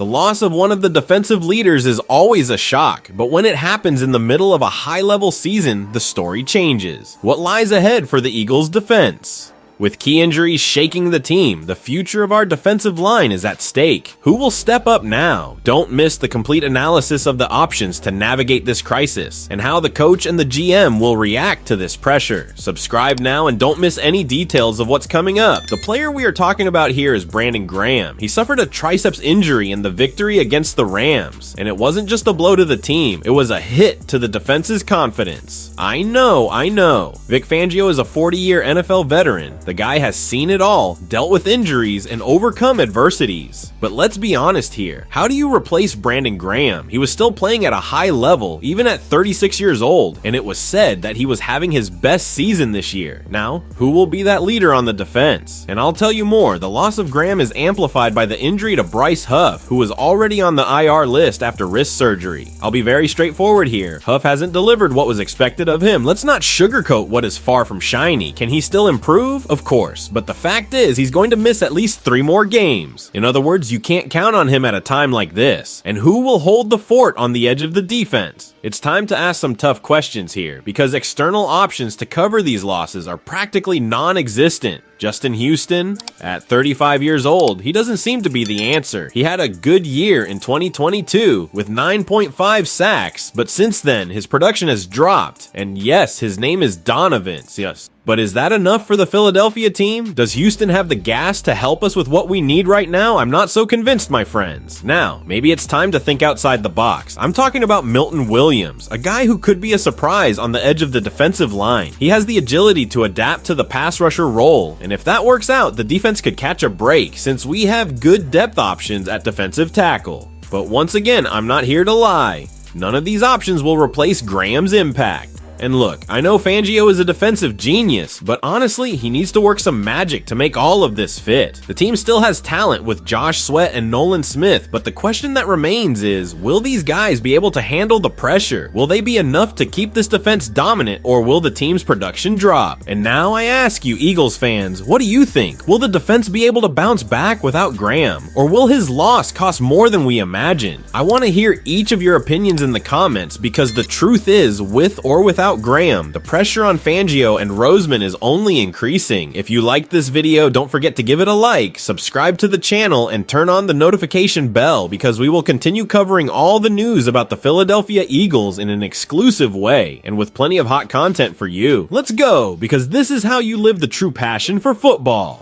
loss of one of the defensive leaders is always a shock, but when it happens in the middle of a high-level season, the story changes. What lies ahead for the Eagles' defense? With key injuries shaking the team, the future of our defensive line is at stake. Who will step up now? Don't miss the complete analysis of the options to navigate this crisis, and how the coach and the GM will react to this pressure. Subscribe now and don't miss any details of what's coming up. The player we are talking about here is Brandon Graham. He suffered a triceps injury in the victory against the Rams, and it wasn't just a blow to the team, it was a hit to the defense's confidence. I know. Vic Fangio is a 40-year NFL veteran. The guy has seen it all, dealt with injuries, and overcome adversities. But let's be honest here, how do you replace Brandon Graham? He was still playing at a high level, even at 36 years old, and it was said that he was having his best season this year. Now, who will be that leader on the defense? And I'll tell you more, the loss of Graham is amplified by the injury to Bryce Huff, who was already on the IR list after wrist surgery. I'll be very straightforward here. Huff hasn't delivered what was expected of him. Let's not sugarcoat what is far from shiny. Can he still improve? Of course, but the fact is he's going to miss at least 3 more games. In other words, you can't count on him at a time like this. And who will hold the fort on the edge of the defense? It's time to ask some tough questions here, because external options to cover these losses are practically non-existent. Justin Houston, at 35 years old, he doesn't seem to be the answer. He had a good year in 2022 with 9.5 sacks, but since then, his production has dropped. And yes, his name is Donovan. Yes. But is that enough for the Philadelphia team? Does Houston have the gas to help us with what we need right now? I'm not so convinced, my friends. Now, maybe it's time to think outside the box. I'm talking about Milton Williams, a guy who could be a surprise on the edge of the defensive line. He has the agility to adapt to the pass rusher role, and if that works out, the defense could catch a break since we have good depth options at defensive tackle. But once again, I'm not here to lie. None of these options will replace Graham's impact. And look, I know Fangio is a defensive genius, but honestly, he needs to work some magic to make all of this fit. The team still has talent with Josh Sweat and Nolan Smith, but the question that remains is, will these guys be able to handle the pressure? Will they be enough to keep this defense dominant, or will the team's production drop? And now I ask you, Eagles fans, what do you think? Will the defense be able to bounce back without Graham? Or will his loss cost more than we imagined? I want to hear each of your opinions in the comments, because the truth is, with or without Graham, the pressure on Fangio and Roseman is only increasing. If you liked this video, don't forget to give it a like, subscribe to the channel, and turn on the notification bell, because we will continue covering all the news about the Philadelphia Eagles in an exclusive way, and with plenty of hot content for you. Let's go, because this is how you live the true passion for football.